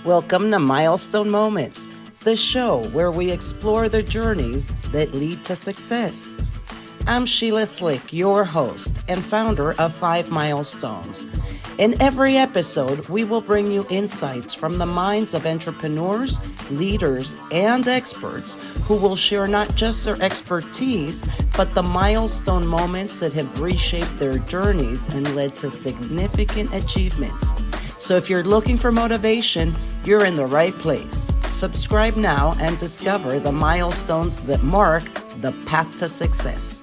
Welcome to Milestone Moments, the show where we explore the journeys that lead to success. I'm Sheila Slick, your host and founder of 5 Milestones. In every episode, we will bring you insights from the minds of entrepreneurs, leaders, and experts who will share not just their expertise, but the milestone moments that have reshaped their journeys and led to significant achievements. So if you're looking for motivation, you're in the right place. Subscribe now and discover the milestones that mark the path to success.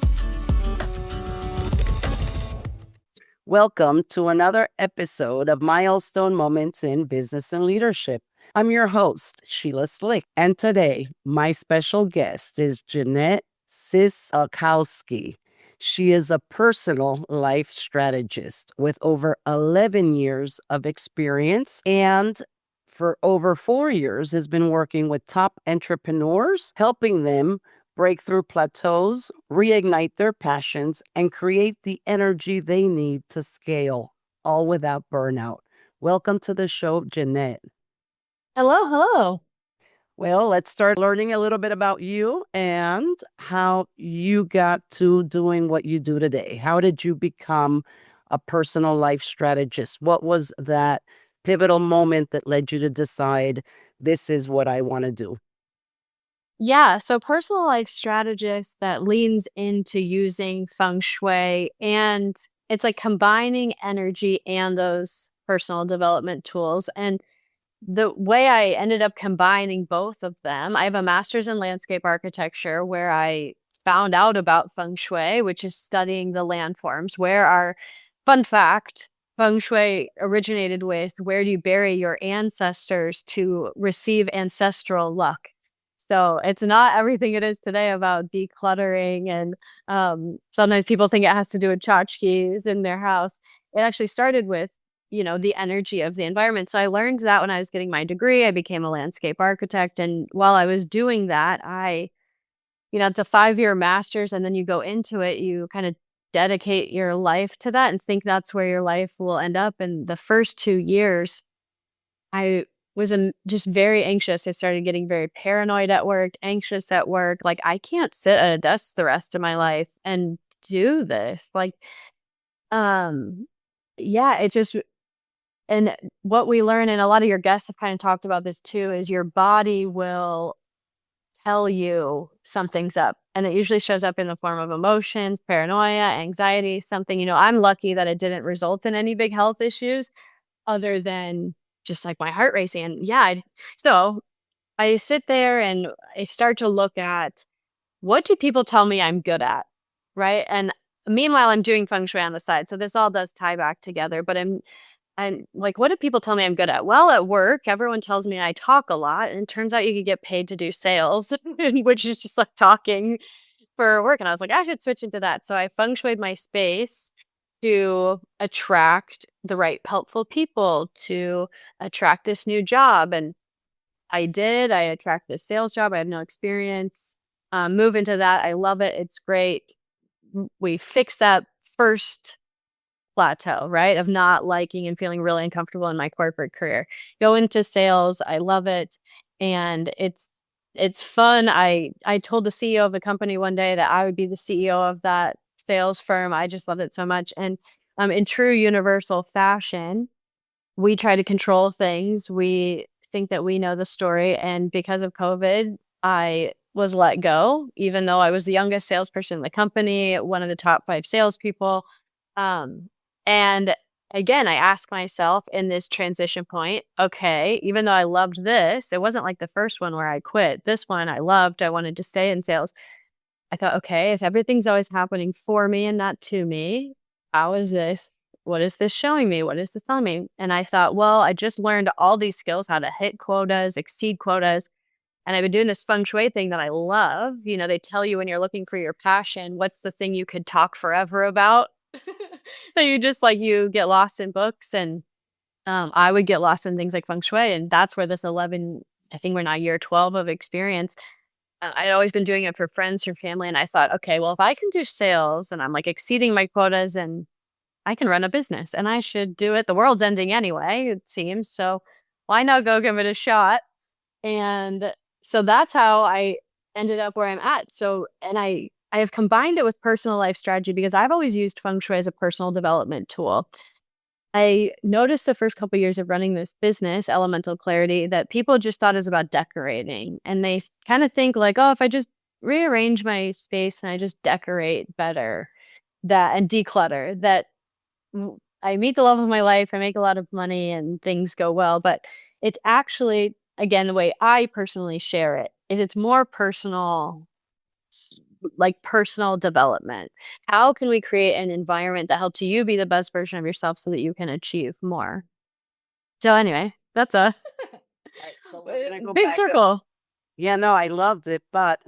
Welcome to another episode of Milestone Moments in Business and Leadership. I'm your host, Sheila Slick, and today my special guest is Jeannette Cieszykowski. She is a personal life strategist with over 11 years of experience and for over 4 years has been working with top entrepreneurs, helping them break through plateaus, reignite their passions, and create the energy they need to scale, all without burnout. Welcome to the show, Jeannette. Hello. Well, let's start learning a little bit about you and how you got to doing what you do today. How did you become a personal life strategist? What was that pivotal moment that led you to decide this is what I want to do? Yeah, so personal life strategist that leans into using feng shui, and it's like combining energy and those personal development tools. And the way I ended up combining both of them, I have a master's in landscape architecture where I found out about feng shui, which is studying the landforms, where our fun fact, feng shui originated with where do you bury your ancestors to receive ancestral luck. So it's not everything it is today about decluttering and sometimes people think it has to do with tchotchkes in their house. It actually started with, the energy of the environment. So I learned that when I was getting my degree. I became a landscape architect. And while I was doing that, it's a 5-year master's, and then you go into it, you kind of dedicate your life to that and think that's where your life will end up. And the first 2 years, I was just very anxious. I started getting very paranoid at work, anxious at work. Like, I can't sit at a desk the rest of my life and do this. Um, yeah, it just, and what we learn, and a lot of your guests have kind of talked about this too, is your body will tell you something's up. And it usually shows up in the form of emotions, paranoia, anxiety, something. I'm lucky that it didn't result in any big health issues other than just like my heart racing. And yeah, so I sit there and I start to look at what do people tell me I'm good at, right? And meanwhile, I'm doing feng shui on the side, so this all does tie back together. But I'm like, what do people tell me I'm good at? Well, at work, everyone tells me I talk a lot, and it turns out you could get paid to do sales, which is just like talking for work. And I was like, I should switch into that. So I feng shuied my space to attract the right helpful people, to attract this new job. And I did. I attract this sales job. I have no experience. Move into that. I love it. It's great. We fixed that first plateau, right? Of not liking and feeling really uncomfortable in my corporate career. Go into sales. I love it. And it's fun. I told the CEO of the company one day that I would be the CEO of that sales firm. I just loved it so much. And in true universal fashion, we try to control things. We think that we know the story. And because of COVID, I was let go, even though I was the youngest salesperson in the company, one of the top 5 salespeople. And again, I ask myself in this transition point, okay, even though I loved this, it wasn't like the first one where I quit. This one I loved. I wanted to stay in sales. I thought, okay, if everything's always happening for me and not to me, how is this? What is this showing me? What is this telling me? And I thought, well, I just learned all these skills, how to hit quotas, exceed quotas. And I've been doing this feng shui thing that I love. They tell you when you're looking for your passion, what's the thing you could talk forever about? So you get lost in books. And I would get lost in things like feng shui. And that's where this 11, I think we're now year 12 of experience. I'd always been doing it for friends, for family. And I thought, okay, well, if I can do sales and I'm like exceeding my quotas, and I can run a business and I should do it. The world's ending anyway, it seems. So why not go give it a shot? And so that's how I ended up where I'm at. So, and I have combined it with personal life strategy because I've always used feng shui as a personal development tool. I noticed the first couple years of running this business, Elemental Clarity, that people just thought it was about decorating. And they kind of think like, oh, if I just rearrange my space and I just decorate better, that and declutter, that I meet the love of my life, I make a lot of money and things go well. But it's actually, again, the way I personally share it is it's more personal, like personal development. How can we create an environment that helps you be the best version of yourself so that you can achieve more? So anyway, that's a Right, so we're gonna go big back up. circle. Yeah, no, I loved it, but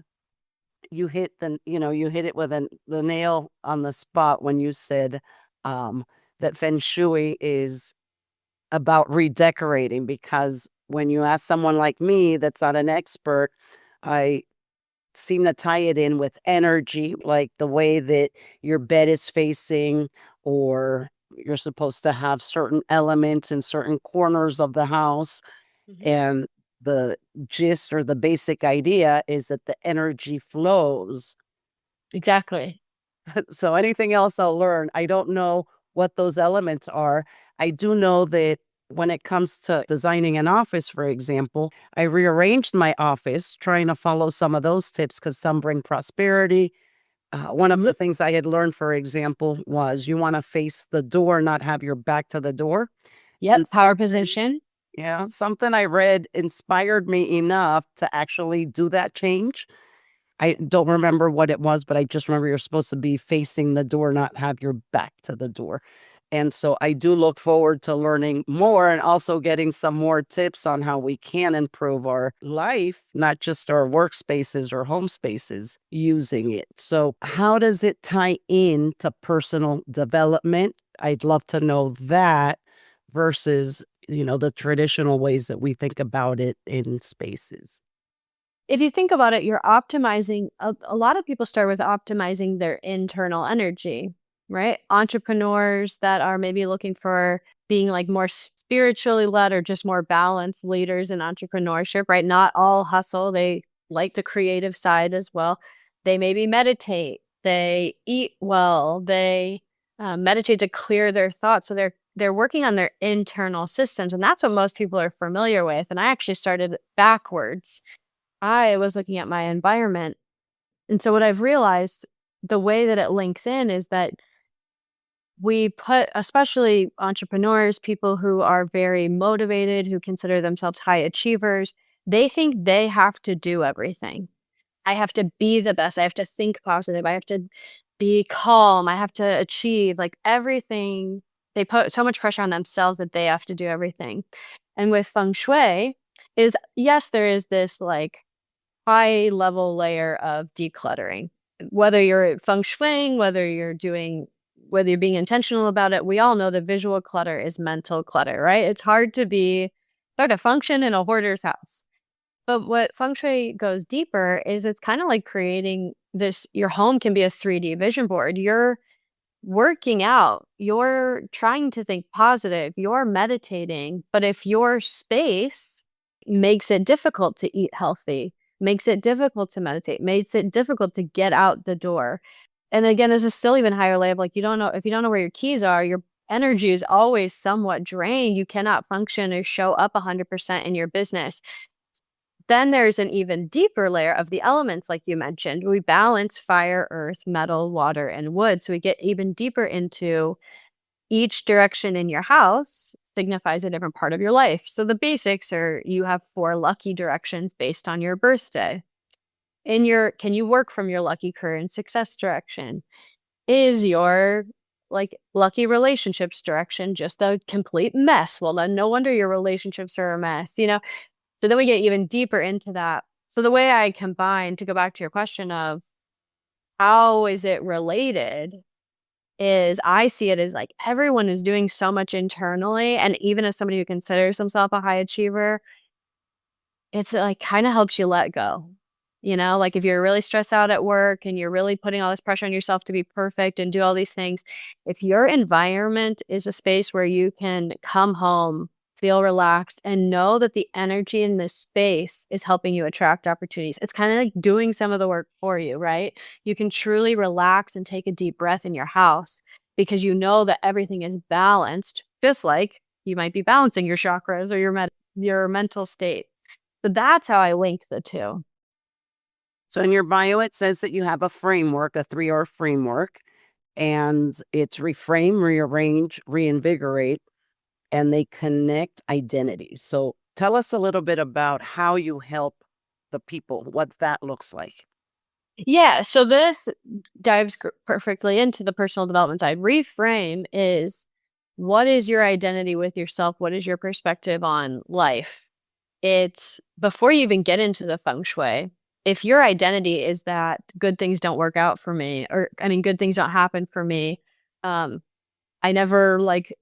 you hit it with the nail on the spot when you said um, that feng shui is about redecorating because when you ask someone like me that's not an expert, I seem to tie it in with energy, like the way that your bed is facing, or you're supposed to have certain elements in certain corners of the house. Mhm. And the gist or the basic idea is that the energy flows. Exactly. So anything else I'll learn. I don't know what those elements are. I do know that when it comes to designing an office, for example, I rearranged my office trying to follow some of those tips because some bring prosperity. One of the things I had learned, for example, was you want to face the door, not have your back to the door. And Yep. Power position. yeah, something I read inspired me enough to actually do that change. I don't remember what it was, but I just remember you're supposed to be facing the door, not have your back to the door. And so I do look forward to learning more and also getting some more tips on how we can improve our life, not just our workspaces or home spaces using it. So, how does it tie in to personal development? I'd love to know that versus, the traditional ways that we think about it in spaces. If you think about it, you're optimizing. A lot of people start with optimizing their internal energy, right? Entrepreneurs that are maybe looking for being like more spiritually led or just more balanced leaders in entrepreneurship, right? Not all hustle. They like the creative side as well. They maybe meditate, they eat well, they meditate to clear their thoughts. So they're working on their internal systems, and that's what most people are familiar with. And I actually started backwards. I was looking at my environment. And so what I've realized, the way that it links in is that we put, especially entrepreneurs, people who are very motivated, who consider themselves high achievers, they think they have to do everything. I have to be the best. I have to think positive. I have to be calm. I have to achieve like everything. They put so much pressure on themselves that they have to do everything. And with feng shui, is yes, there is this like high level layer of decluttering. Whether you're feng shuiing, whether you're being intentional about it, we all know that visual clutter is mental clutter, right? It's hard to function in a hoarder's house. But what feng shui goes deeper is it's kind of like creating this, your home can be a 3D vision board. You're working out, you're trying to think positive, you're meditating, but if your space makes it difficult to eat healthy, makes it difficult to meditate, makes it difficult to get out the door. And again, this is still even higher layer of like you don't know if you don't know where your keys are, your energy is always somewhat drained. You cannot function or show up 100% in your business. Then there's an even deeper layer of the elements, like you mentioned. We balance fire, earth, metal, water, and wood. So we get even deeper into each direction in your house signifies a different part of your life. So the basics are you have 4 lucky directions based on your birthday. Can you work from your lucky current success direction? Is your like lucky relationships direction just a complete mess? Well, then no wonder your relationships are a mess. So then we get even deeper into that. So the way I combine, to go back to your question of how is it related, is I see it as like everyone is doing so much internally. And even as somebody who considers himself a high achiever, it's like kind of helps you let go. Like if you're really stressed out at work and you're really putting all this pressure on yourself to be perfect and do all these things, if your environment is a space where you can come home feel relaxed, and know that the energy in this space is helping you attract opportunities. It's kind of like doing some of the work for you, right? You can truly relax and take a deep breath in your house because you know that everything is balanced, just like you might be balancing your chakras or your mental state. So that's how I link the two. So in your bio, it says that you have a framework, a 3R framework, and it's reframe, rearrange, reinvigorate, and they connect identities. So tell us a little bit about how you help the people, what that looks like. Yeah, so this dives perfectly into the personal development side. Reframe is, what is your identity with yourself? What is your perspective on life? It's before you even get into the feng shui. If your identity is that good things don't work out for me, or I mean, good things don't happen for me, um, I never like,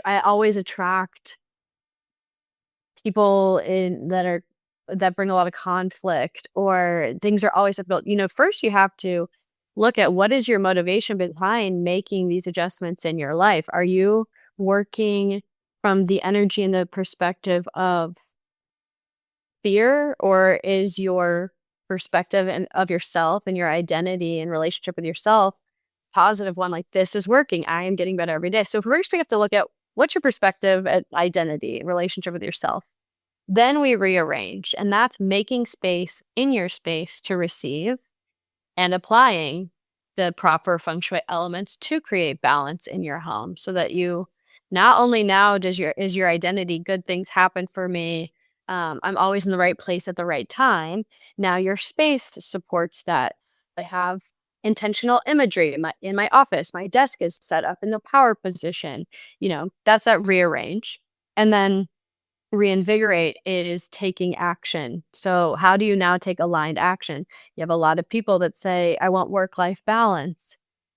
I always attract people that bring a lot of conflict, or things are always difficult. First you have to look at what is your motivation behind making these adjustments in your life. Are you working from the energy and the perspective of fear, or is your perspective and of yourself and your identity and relationship with yourself positive one, like, this is working, I am getting better every day? So first we have to look at what's your perspective at identity, relationship with yourself. Then we rearrange, and that's making space in your space to receive and applying the proper feng shui elements to create balance in your home, so that you not only now is your identity good things happen for me, I'm always in the right place at the right time. Now your space supports that. I have intentional imagery in my office. My desk is set up in the power position. That's that rearrange. And then reinvigorate is taking action. So, how do you now take aligned action? You have a lot of people that say, I want work life balance.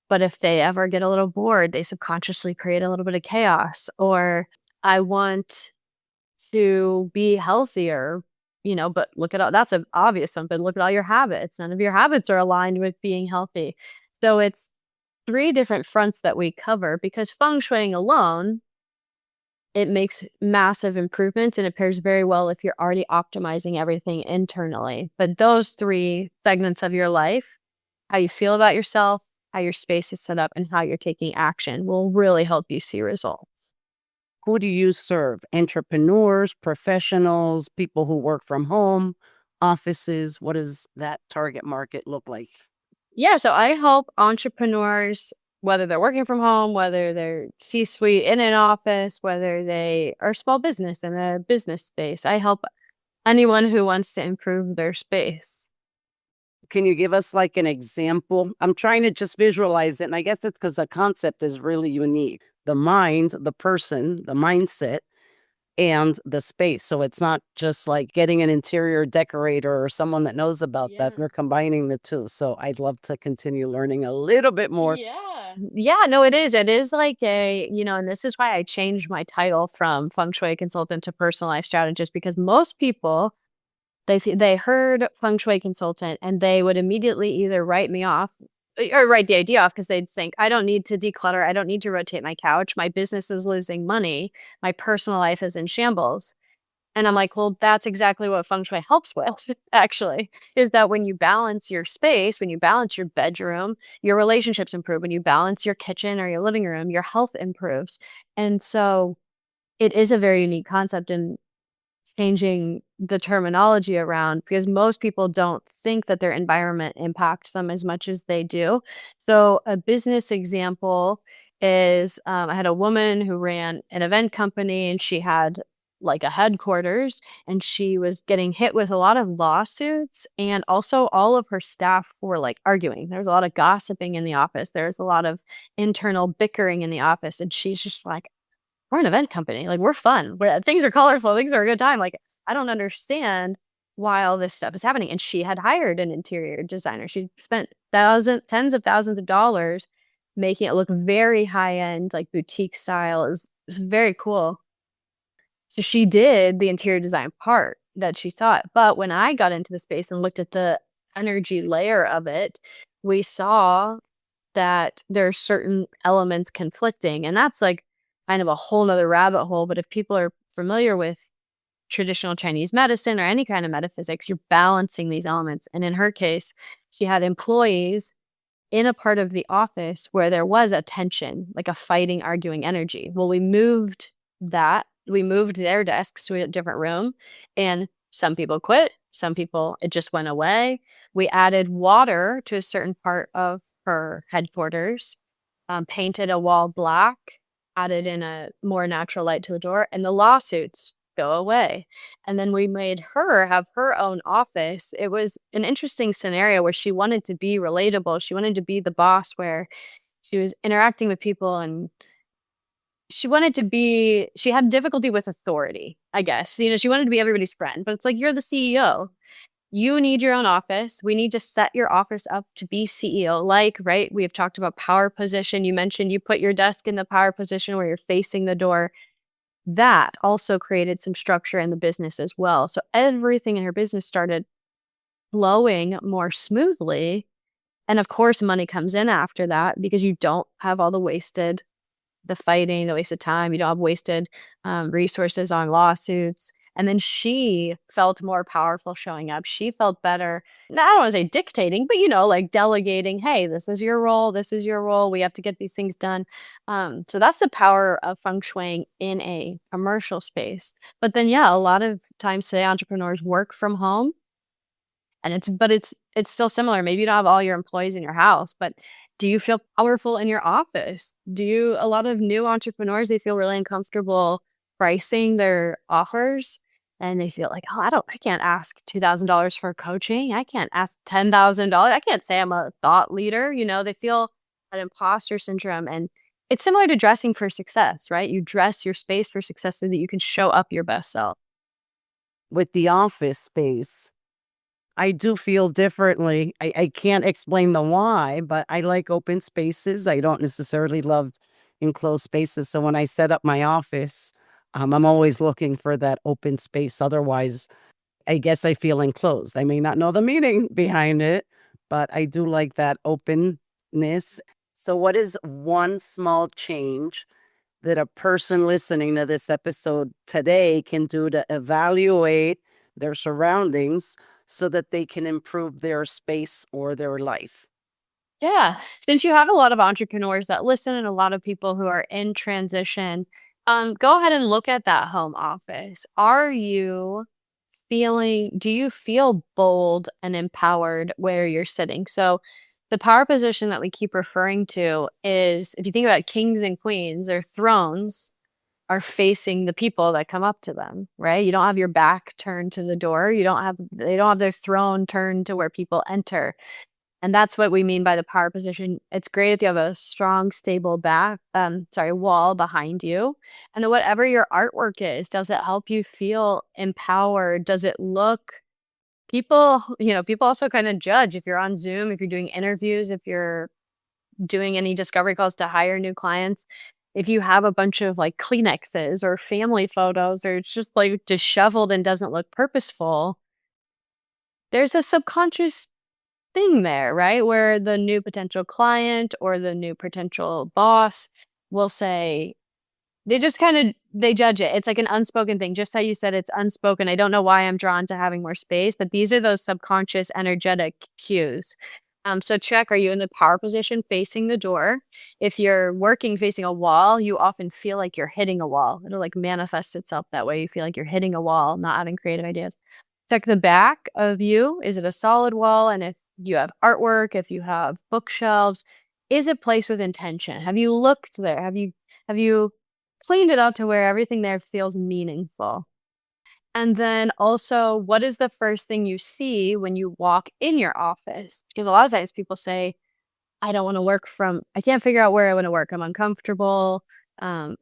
But if they ever get a little bored, they subconsciously create a little bit of chaos. Or I want to be healthier, but look at all that's an obvious one, but look at all your habits. None of your habits are aligned with being healthy. So, it's three different fronts that we cover, because feng shuiing alone, it makes massive improvements, and it pairs very well if you're already optimizing everything internally. But those three segments of your life, how you feel about yourself, how your space is set up, and how you're taking action, will really help you see results. Who do you serve? Entrepreneurs, professionals, people who work from home, offices? What does that target market look like? Yeah, so I help entrepreneurs, whether they're working from home, whether they're C-suite in an office, whether they are small business in a business space. I help anyone who wants to improve their space. Can you give us like an example? I'm trying to just visualize it. And I guess it's because the concept is really unique. The mind, the person, the mindset, and the space. So it's not just like getting an interior decorator or someone that knows about that. Yeah. We're combining the two. So I'd love to continue learning a little bit more. Yeah. Yeah, no, it is. It is like and this is why I changed my title from feng shui consultant to personal life strategist, because most people, they heard feng shui consultant and they would immediately either write me off, or write the idea off, because they'd think, I don't need to declutter, I don't need to rotate my couch, my business is losing money, my personal life is in shambles. And I'm like, well, that's exactly what feng shui helps with, actually, is that when you balance your space, when you balance your bedroom, your relationships improve. When you balance your kitchen or your living room, your health improves. And so it is a very unique concept, and changing the terminology around, because most people don't think that their environment impacts them as much as they do. So, a business example is, I had a woman who ran an event company, and she had like a headquarters, and she was getting hit with a lot of lawsuits, and also all of her staff were like arguing. There was a lot of gossiping in the office. There was a lot of internal bickering in the office, and she's just like, we're an event company. Like, we're fun. Things are colorful. Things are a good time. Like, I don't understand why all this stuff is happening. And she had hired an interior designer. She spent tens of thousands of dollars making it look very high end, like boutique style. It was very cool. So she did the interior design part that she thought. But when I got into the space and looked at the energy layer of it, we saw that there are certain elements conflicting. And that's like kind of a whole nother rabbit hole. But if people are familiar with traditional Chinese medicine or any kind of metaphysics, you're balancing these elements. And in her case, she had employees in a part of the office where there was a tension, like a fighting, arguing energy. Well, we moved their desks to a different room, and some people quit, some people, it just went away. We added water to a certain part of her headquarters, painted a wall black, added in a more natural light to the door, and the lawsuits go away. And then we made her have her own office. It was an interesting scenario where she wanted to be relatable. She wanted to be the boss where she was interacting with people, and she had difficulty with authority, I guess. She wanted to be everybody's friend, but it's like, you're the CEO. You need your own office. We need to set your office up to be CEO like, right? We have talked about power position. You mentioned you put your desk in the power position where you're facing the door. That also created some structure in the business as well. So everything in her business started flowing more smoothly. And of course, money comes in after that because you don't have all the fighting, the wasted time. You don't have wasted resources on lawsuits. And then she felt more powerful showing up. She felt better. Now, I don't want to say dictating, but like delegating, hey, this is your role. This is your role. We have to get these things done. So that's the power of feng shuiing in a commercial space. But then, yeah, a lot of times today entrepreneurs work from home, and it's still similar. Maybe you don't have all your employees in your house, but do you feel powerful in your office? A lot of new entrepreneurs, they feel really uncomfortable pricing their offers, and they feel like, "Oh, I can't ask $2,000 for coaching. I can't ask $10,000. I can't say I'm a thought leader." They feel that imposter syndrome, and it's similar to dressing for success, right? You dress your space for success so that you can show up your best self. With the office space, I do feel differently. I can't explain the why, but I like open spaces. I don't necessarily love enclosed spaces. So when I set up my office, I'm always looking for that open space. Otherwise, I guess I feel enclosed. I may not know the meaning behind it, but I do like that openness. So, what is one small change that a person listening to this episode today can do to evaluate their surroundings so that they can improve their space or their life? Yeah. Since you have a lot of entrepreneurs that listen and a lot of people who are in transition, go ahead and look at that home office. Do you feel bold and empowered where you're sitting? So the power position that we keep referring to is, if you think about kings and queens, their thrones are facing the people that come up to them, right? You don't have your back turned to the door. They don't have their throne turned to where people enter. And that's what we mean by the power position. It's great if you have a strong, stable wall behind you. And then whatever your artwork is, does it help you feel empowered? Does it look people also kind of judge if you're on Zoom, if you're doing interviews, if you're doing any discovery calls to hire new clients. If you have a bunch of like Kleenexes or family photos, or it's just like disheveled and doesn't look purposeful, there's a subconscious thing there, right? Where the new potential client or the new potential boss will say, they judge it. It's like an unspoken thing. Just how you said it's unspoken. I don't know why I'm drawn to having more space, but these are those subconscious energetic cues. So check, are you in the power position facing the door? If you're working facing a wall, you often feel like you're hitting a wall. It'll like manifest itself that way. You feel like you're hitting a wall, not having creative ideas. Check the back of you. Is it a solid wall? And if you have artwork, if you have bookshelves, is it placed with intention? Have you looked there? Have you cleaned it up to where everything there feels meaningful? And then also, what is the first thing you see when you walk in your office? Because a lot of times people say, I can't figure out where I want to work. I'm uncomfortable. I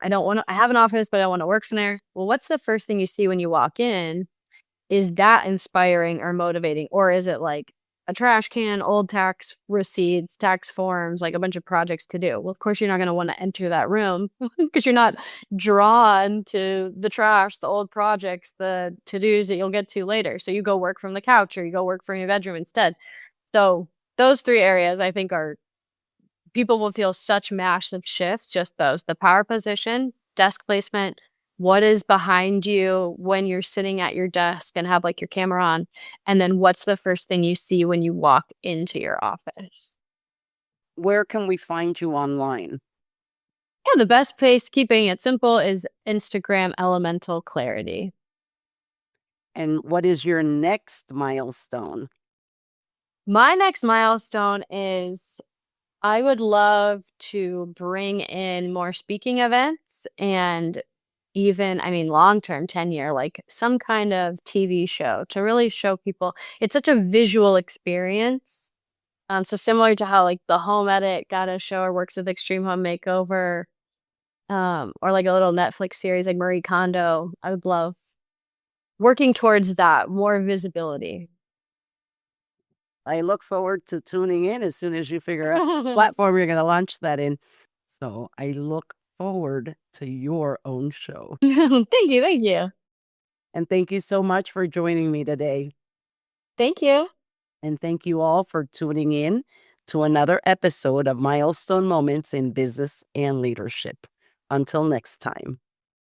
have an office, but I don't want to work from there. Well, what's the first thing you see when you walk in? Is that inspiring or motivating? Or is it like a trash can, old tax receipts, tax forms, like a bunch of projects to do? Well, of course, you're not going to want to enter that room because you're not drawn to the trash, the old projects, the to dos that you'll get to later. So you go work from the couch or you go work from your bedroom instead. So those three areas I think are people will feel such massive shifts, just those the power position, desk placement, what is behind you when you're sitting at your desk and have like your camera on, and then what's the first thing you see when you walk into your office. Where can we find you online? Yeah, the best place, keeping it simple, is Instagram Elemental Clarity. And what is your next milestone? My next milestone is I would love to bring in more speaking events and even, I mean, long-term tenure, like some kind of TV show to really show people it's such a visual experience. So similar to how like the home edit got a show or works with Extreme Home Makeover, or like a little Netflix series like Marie Kondo. I would love working towards that more visibility. I look forward to tuning in as soon as you figure out platform you're going to launch that in. So I look forward to your own show. Thank you, thank you, And thank you so much for joining me today. thank you. And thank you all for tuning in to another episode of Milestone Moments in Business and Leadership. Until next time.